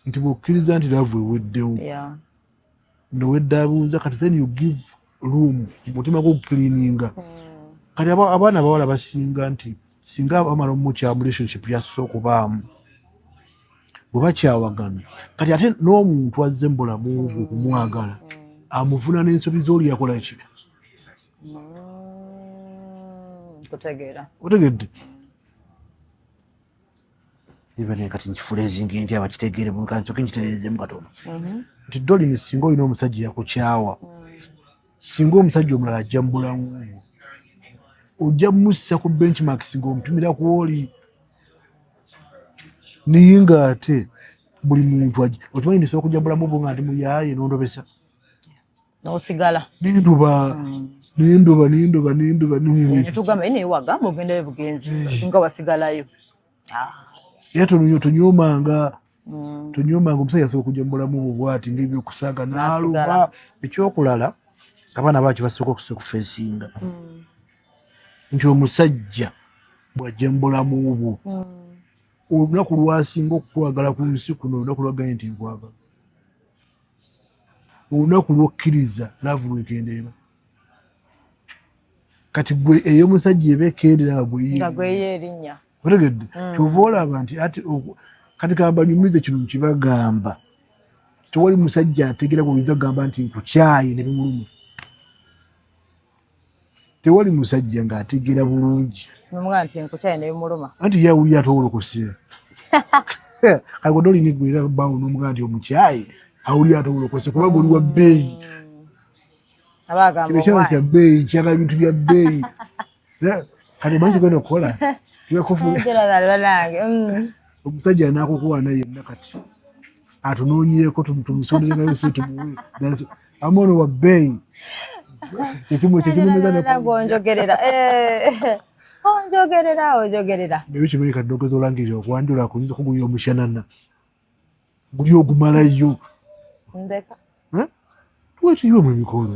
nti bw'okkiriza nti laavu eweddewo noweddabuuza kati then you give room mutima gw'okukiriininga. Kati abaana abawala basinga nti singa bamala omukyamu relationship yasobola okubaamu bwe bakyawagana kati ate n'omuntu azze mu bulamu bwe okumwagala amuvuna n'ensobi z'oli yakola ki? Otegedde even kati nkifulezingi nti abakitegeere bunkansoke nkitereezemu katono nti Dolly singa olina omusajja yakukyawa singa omusajja omulala ajja mu bulamu ojja mussa ku benchmark singa omupimira ku oli naye ng'ate buli muntu okimanyi ndisobola okujja bulamu bwo nga ndi muyaaye n'ondobesa n'osigala nendoba tugamba naye wagamba ogendayo bugenzi nga wasigalayo era tonyomanga omusajja asobola okujja mu bulamu bwo bwati ng'ebyokusaaga n'aluma. Ekyokulala abaana baaki basooka okufeesinga nti omusajja bw'ajja mu bulamu bwo olunaku lwasinga okukwagala ku nsi kuno olunaku lwaganye nti nkwagala olunaku lw'okkiriza laavu lwekendeera. Kati gwe ey'omusajja eba ekendera nga gweyo erinnya otegedde kyova olaba nti ati kati kambanyumize kino nkibagamba tewali musajja ategeera gweoyinza kugamba nti nkukyaye ne bimuluma. Tewali musajja ng'ategeera bulungi nti nkukyaye ne bimuluma anti yawuli atowolokose agodoli nigwera bawo n'omugaa nti omukyaye awuli atowolokose kuba goli wa bbeeyi kino kyalo kya bbeeyi kyagala bintu bya bbeeyi kati manyi kigenda okukola omusajja anaakukuwaana yenna kati atunoonyeeko tumusonderengayo se tumuwe amono wa bbeeyi onjogerera naye kimanyi kadogeza olangirira okuwandula kuyinza okugulya omushanana guli ogumalayo tuwetiyomu emikolo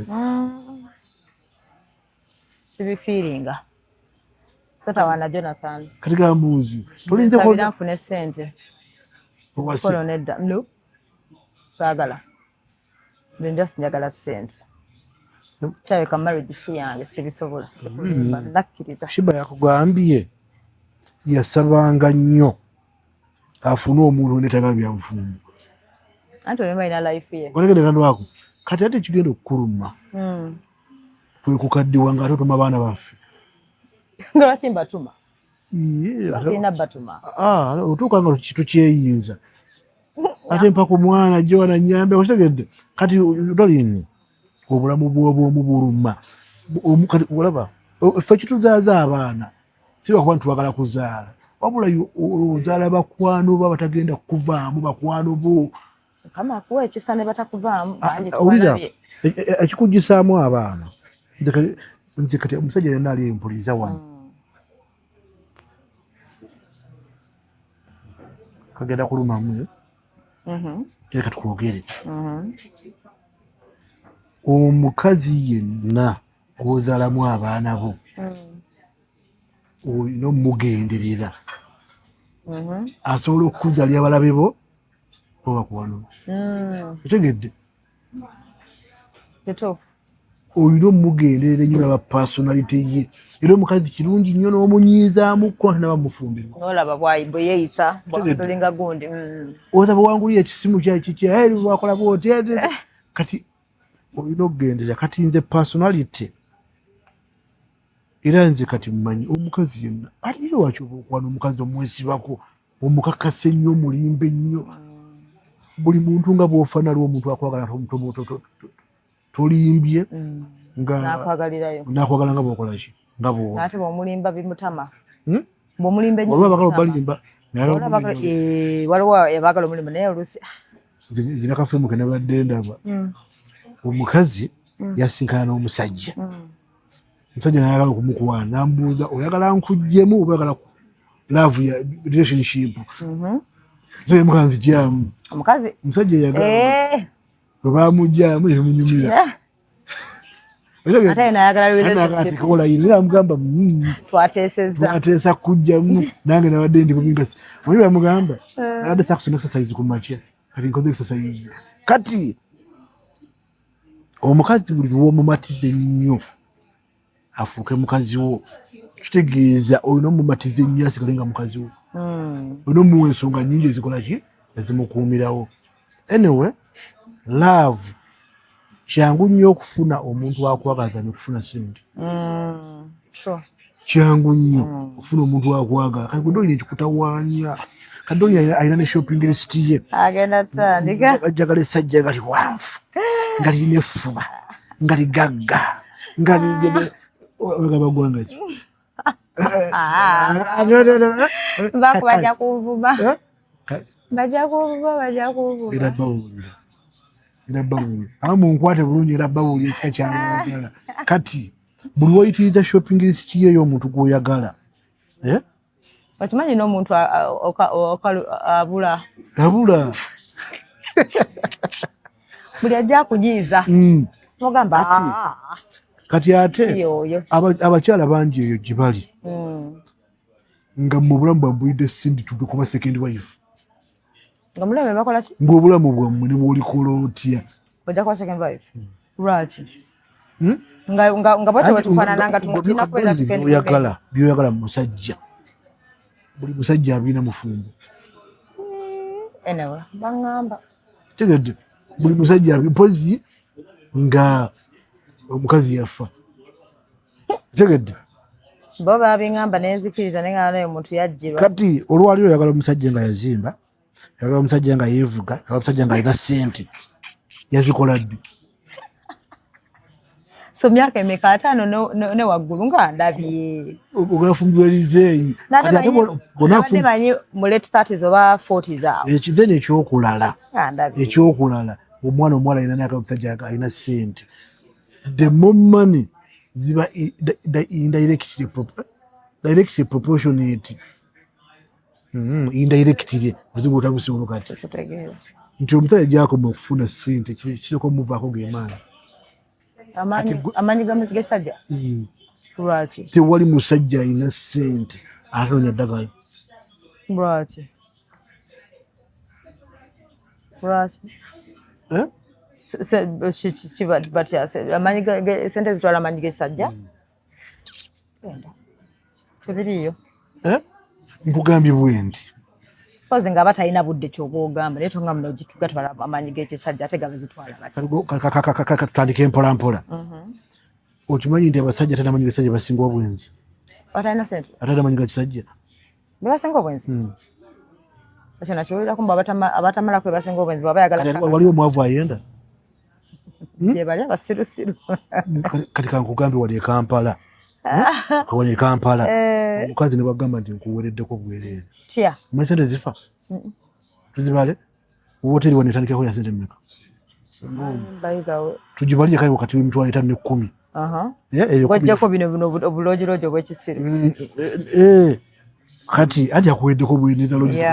sibifiiringa tatawana Jonathan kati gambuuzi tolinza nfune sente kono nedda saagala nze njagala sente kyaweka marriage fee yange sibisobola nakkiriza. Shiba yakugambye yasabanga nnyo afune omuntu netagala byabufumbo anti olema ina life ye olegede kandi wako kati ate kigenda okukuluma kwe kukaddiwa nga ate otuma abaana baffe nga lwaki mbatuma sirina batuma otuuka nga kitu kyeyinza ate mpaka omwana Joana nyambe okitegedde kati tolini obulamu bw'obwomu buluma olaba ffe kituzaaza abaana si lwakuba ntitwagala kuzaala wabula ozaala bakwano bo abatagenda kukuvaamu bakwano bo kama akuwa ekisa ne batakuvaamu owulira ekikuggisaamu abaana nze kati omusajja yenna ali empuliza wano kagenda kulumamu reka tukwogere omukazi yenna gwozaalamu abaana bo olina omugenderera asobola okukuzaalya abalabe bo obakuwano otegedde olina omugenderera ennyo naba personality ye era omukazi kirungi nnyo n'omunyiizaamu ko naba mufumbirwa nolaba bwe yeeyisa tolinga gundi oza bwewangulira ekisimu lwakola bwoti kati olina okugenderera kati nze personality era nze kati mmanyi omukazi yenna atira waki oba okuwana omukazi omwesibako omukakase nnyo mulimbe nnyo buli muntu nga bw'ofaana aliwo omuntu akwagala tolimbye nakwagala nga bw'okola ki nga ate bw'omulimba bimutama olwabagala obalimba waliwo abagala omulimba naye oluusi gina kafirimu ke nabadde ndaba omukazi yasinkana n'omusajja omusajja nayagala okumukuwaana nambuuza oyagala nkuggyemu oba oyagala love ya relationship nze mukanzi jamu omukazi omusajja yagala bwe bamugyamu temunyumira ate nayagala relationship era amugamba twateesa kujjamu nange nabadde ndi bubingasi omanyi bamugamba nabadde sakusona exercise ku makya kati nkoze exercise kati omukazi buli lw'omumatiza ennyo afuuke mukazi wo kitegeeza olina omumatiza ennyo asigale nga mukazi wo olina omuwa ensonga nnyingi ezikola ki ezimukuumirawo anyway love kyangu nnyo okufuna omuntu akwagaza nekufuna sente kyangu nnyo okufuna omuntu akwagala kati kudonyi ekikutawaanya kadonyi alina ne shopping list ye agenda tandika ajagala essajja nga liwanvu nga lirina effuba nga ligagga nga ligabagwanga ki bajja kuvuma era bawulira ama munkwate bulungi era bawulira ekika kyayagala kati buli wayitiriza shopping list ye y'omuntu gw'oyagala okimanyi n'omuntu abula buli ajja akujiiza ogamba kati ate abakyala bangi eyo gye bali nga mu bulamu bwabwidde sindi tube kuba second wife ng'omulamu bakola ki ng'obulamu bwammwe ne bwolikola otya ojja kuba second wife lwaki nga bwete bwetufaanana nga tulina kubeera second wife byoyagala mu musajja buli musajja abiina mufumbo enewe baŋŋamba tegedde buli musajja pozi nga omukazi yafa tegedde bo babiŋŋamba nenzikiriza naye nga naye omuntu yajjirwa kati olwali oyagala omusajja nga yazimba oyagala omusajja nga yeevuga oyagala omusajja nga alina ssente yazikola ddi so myaka emeka 5 ne waggulu nga ndabye ogafumbiralizeeyi banyi mu late 30s oba 40s awo ekizeni ekyokulala omwana omuwala alina nayagala omusajja alina ssente the more money ziba indirectly proportionate indirectly ozungu otabusibulo kati nti omusajja gyakoma okufuna ssente kireko omuvaako gemaani amaanyi gamuzi gesajja lwaki tewali musajja alina ssente atoonya ddagala lwaki sente zitwala amaanyi gesajja tebiriyo nkugambye bwe nti pozi nga batalina budde kyoba ogamba naye tonga muno gatwala amaanyi g'ekisajja ate gabazitwala tutandike mpolampola okimanyi nti abasajja ate namanyi gesajja basinga obwenzi batalina sente ate namanyi ga kisajja bebasinga obwenzi ekyo nakiwulirako mbu abatamalako bebasinga obwenzi baba yagala waliwo omwavu ayenda gyebali abasirusiru kati kankugambye wali ekampala wali ekampala omukazi ne bagamba nti nkuwereddeko bwereere tya omanyi sente zifa tuzibale woteri wanetandikako ya sente mmeka tugibalye kale wakati w'emitwalo 5 ne 10 wajjako bino obulojirojo bw'ekisiru kati ati akuweddeko bwereeza logisi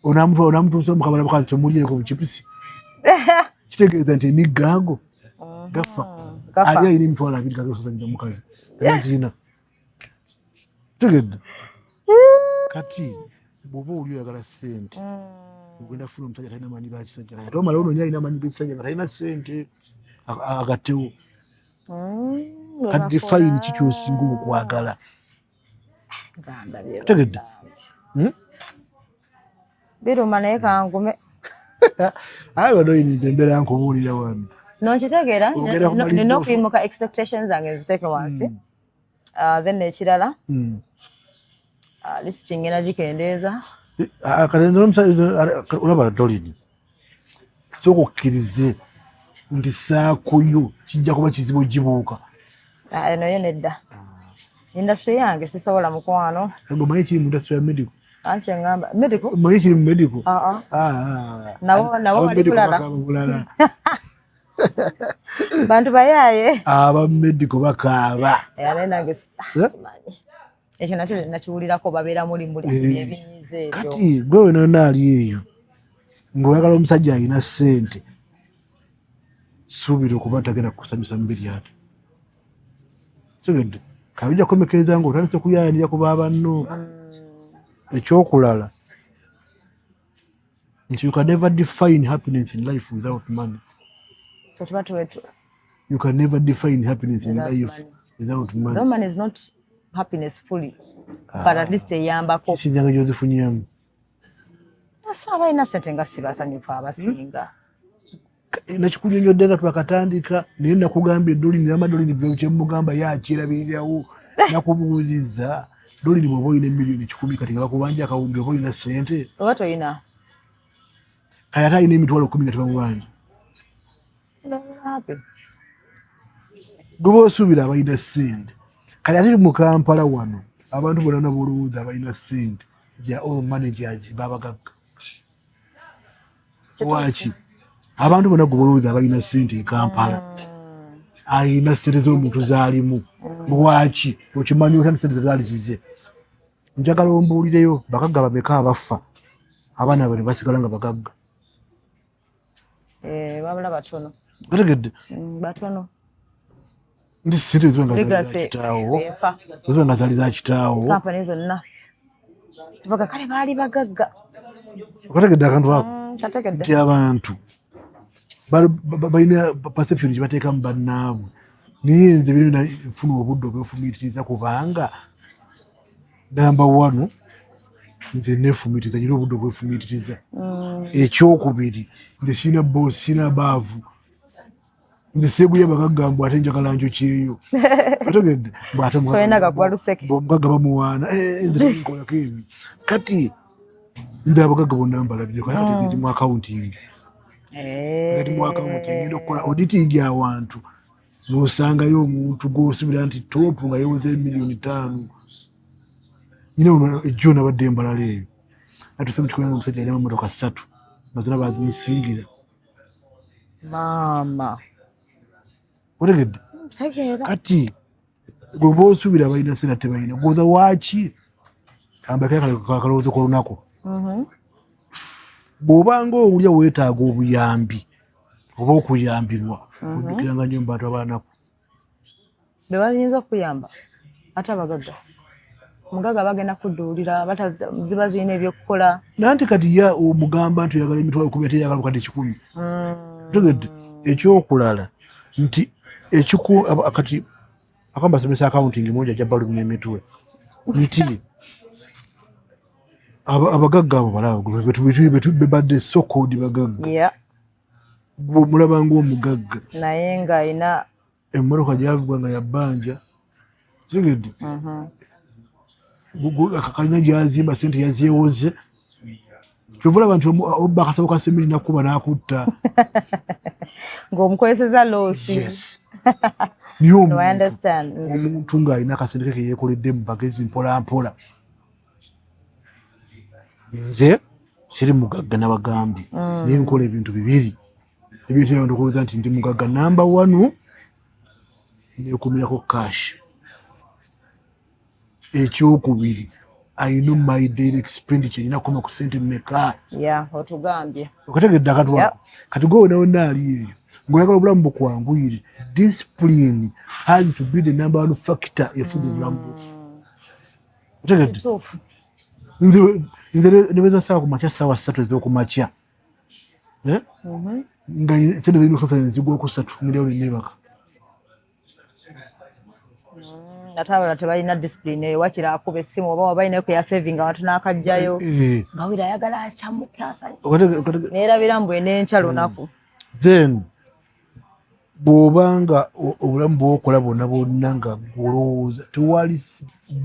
onamutuusa omukabala mukazi tomulyeko buchipusi kitegeeza nti emigaago gafa ali ayina emitwalo 2 gagasasanyiriza mukazi zirina tegedde kati bw'oba oli oyagala ssente ogenda funa omusajja talina maanyi ga kisajja ate omala onoonya alina maanyi g'ekisajja nga talina ssente agattewo kati fayini ki kyosinga okwagala tegedde biruma naye kangume aye wanoyinza embeera nkubuulira wano nonkitegeera nina okuyimuka expectations zange nziteeke wansi then ekirala Lisiti ngena gikendeeza. Kalenzo omusajja olaba dolini. Sokukkirize nti saakoyo kijja kuba kizibu gibuuka. Eno yo nedda. Industry yange sisobola mukwano. Ngomanyi kiri mu industry ya medical. Anche ngamba medical. Manyi kiri mu medical. Nabo wali kulala. Bantu bayaye. Aba medical bakaaba. Yale nange simanyi. Ekyo nakyo nakiwulirako babeera muli ebinyize ebyo. Kati gwe wena ali eyo ng'oyagala omusajja alina ssente suubira okuba tagenda kukusanyusa mubiri ate. Tegedde kawija komekereza ng'otandise kuyayanira ku baabanno. Ekyokulala nti you can never define happiness in life without money. You can never define happiness in life without money. No money is not happiness fully, but at least eyambako. Sinjanga Josephuniamu. Asaba ina sente nga sibasanyufu abasinga. Nakikunyonyodde nga twakatandika naye nakugambye dolini amadolini byo kyemugamba yakirabirirawo nakubuuzizza dolini bw'oba olina emiliyoni 10 kati nga bakubanja akawumbi oba olina ssente. Oba toyina? Kati ate alina emitwalo 10 nga tebamubanja. Gwe osuubira abalina ssente. Kati ate mu Kampala wano abantu bonna nabulowooza abalina ssente ja all managers babagagga. Waki abantu bonna gwe balowooza abalina ssente e Kampala alina ssente z'omuntu zaalimu. Lwaki okimanyi otya ssente zaali zize? Njagala ombuulireyo bagagga bameka abafa abaana bano basigala nga bagagga. Babula batono. Gategedde batono. Ndi ssente ziba nga zaali za kitaawo. Kampani zonna baga kale baali bagagga. Gategedde akantu ako nti abantu balina perception gye bateeka mu bannaabwe. Naye nze birina nfuna obudde obwefumiitiriza kubanga namba 1 nze neefumiitiriza nyina obudde obwefumiitiriza. Ekyokubiri nze sirina boosi sirina baavu. Nze seeguya bagagga mbw ate njagala njokyeyo. Otegedde bw'omugagga bamuwaana nze nkolako ebi. Kati nze abagagga bonna mbalabire kati ziri mu accounting. Ziri mu accounting ngenda okukola auditing awantu n'osangayo omuntu gw'osubira nti top nga yewoze miliyoni 5. Nyina ono ejjo nabadde embalala eyo. Natuse mu kikola omusajja alina emmotoka 3 nga zonna baazimusingira. Maama. Otegedde? Kati gwe oba osuubira balina ssente tebalina gwoza waaki? Ambako akalowoozo k'olunaku. Bw'obanga owulya weetaaga obuyambi oba okuyambibwa ojjukiranga nnyo mu bantu abanaku. Be bayinza okuyamba ate abagagga. Omugagga bagenda kudduulira ziba zirina ebyokukola. Nanti kati ya omugamba nti oyagala emitwalo 10 ate yagala bukadde 10. Otegedde ekyokulala nti kati akamba semesa accounting monja ajja balumya emitwe nti abagagga abo balaba bebadde so-called bagagga. Gwe omulaba ng'omugagga naye ng'alina emmotoka gy'avuga nga yabbanja. Tegedde kalina gy'azimba ssente yazyewoze. Kyova olaba nti obba akasabo ka semiri nakuba n'akutta. Ng'omukozeseza loosi. Niye omuntu ng'alina akasente ke yeekoledde mu bagezi mpola mpola. Nze siri mugagga n'abagambye naye nkola ebintu bibiri ebintu ebyo ndowooza nti ndi mugagga. Namba 1 neekumirako cash. Ekyokubiri ayina my daily expenditure erina kukoma ku ssente mmeka. Otugambye. Okategedde akantu ako. Kati gwe wonna ali eyo ng'oyagala obulamu bukwanguyire. Discipline has to be the number 1 factor efuga obulamu bwo. Otegedde? Nze nebeza sawa ku makya ssaawa 3 ez'okumakya. Nga ssente zirina okusasala nezigwako 3 miliyoni nebaka. Ate abalala tebalina discipline eyo wakira akuba essimu oba wabalina ku ya saving abantu n'akajjayo nga wira ayagala akyamuke asanye. Neerabira mbwe n'enkya lunaku. Then bw'obanga obulamu bw'okola bwonna bwonna nga gwolowooza tewali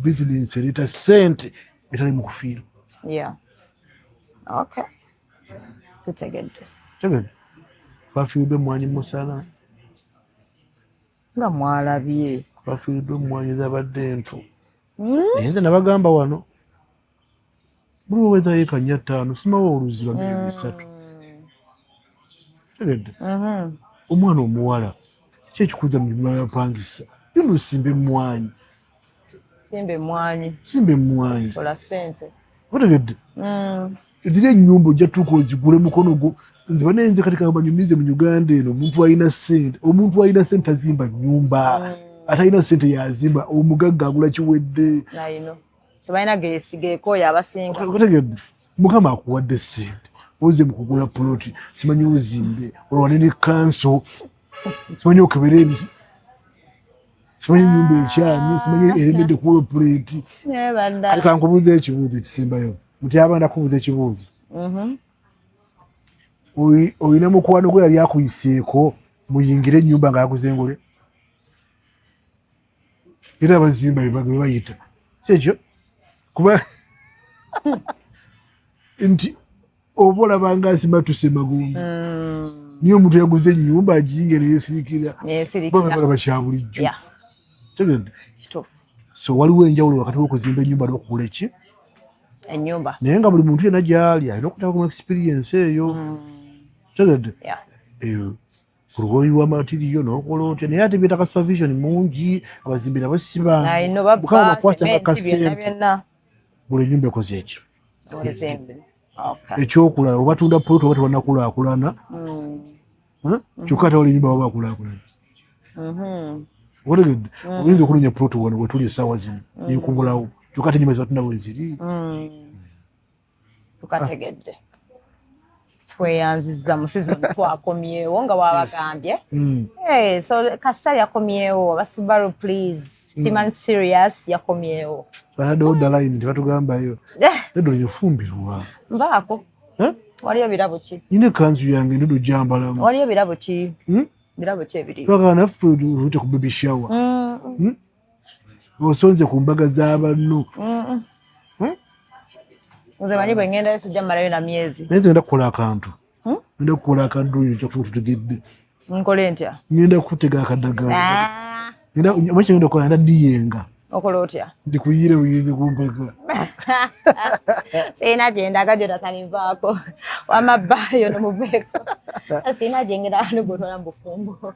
bizinensi ereeta ssente etali mu kufiira. Yeah. Okay. Tutegedde. Tegedde. Twafiiriddwa emmwanyi musana. Nga mwalabye. Twafiiriddwa emmwanyi zabadde nto. Naye nze nabagamba wano. Buli oweza yeeka 4-5 simawo oluzi lwa 3. Tegedde. Omwana omuwala ki ekikuza mu nyumba yapangisa? Yino simba emmwanyi. Simba emmwanyi. Kola ssente. Otegedde. Ziri ennyumba ojja tuuka ozigule mukono gwo. Nze banenze kati kabanyumize mu Uganda eno omuntu alina ssente tazimba nnyumba. Atalina ssente yazimba omugagga agula kiwedde. Tebalina geesigeeko oyo abasinga. Otegedde. Mukama akuwadde ssente. Oze mu kugula puloti simanyi ozimbe olwane ne kanso simanyi okebere ebisi simanyi nyumba ekyami simanyi eremedde kuwa puleti. Kati kankubuuza ekibuuzo ekisembayo muti abaana kubuuza ekibuuzo. Olina mukwano gwe yali akuyiseeko muyingire ennyumba nga yaguze engule era abazimba be bayita si ekyo kuba nti oba olabanga asimatuse magumbi niyo omuntu yaguze ennyumba agiyinga neyesirikira balaba kya bulijjo. Tegedde. So waliwo enjawulo wakati w'okuzimba ennyumba n'okugula eki ennyumba naye nga buli muntu yenna gy'ali alina okutaka mu experience eyo. Tegedde. Ku lugoyi lwa matiriyo n'okola otya naye ate byetaka supervision mungi abazimbi nabo sibanga mukama bakwasanga kasente buli ennyumba ekoze ekyo. Ekyokulala oba tunda puloti oba tebannakulaakulana kyokka ate wali ennyumba baba bakulaakulana. Otegedde. Oyinza okunoonya puloti wano we tuli essaawa zino nekubulawo kyokka ate ennyumba zibatunda bwe ziri. Tukategedde. Tweyanziza mu season twakomyewo nga wabagambye. So Kasitali yakomyewo aba Subaru please. Timan serious yakomyewo. Banaddewo dda line tebatugambayo. Ndodo yefumbirwa. Mbaako. Waliyo birabo ki? Nina ekanzu yange ndodo gyambalamu. Waliyo birabo ki? Birabo ki ebiri? Twagala naffe olute ku baby shower. Osonze ku mbaga z'abanno. Nze manyi bwe ngenda sijja mmalayo na myezi. Naye nze ngenda kukola akantu. Ngenda kukola akantu ekyo kyafuba tutegedde. Nkole ntya? Ngenda kutega akadagala. Ngenda kukola ngenda diyenga. Okola otya? Ndikuyire buyinza kumpeka. Sina genda gajoda kanivako. Wamabayo no mubeeko. Sina jengera n'ogotola mu bufumbo.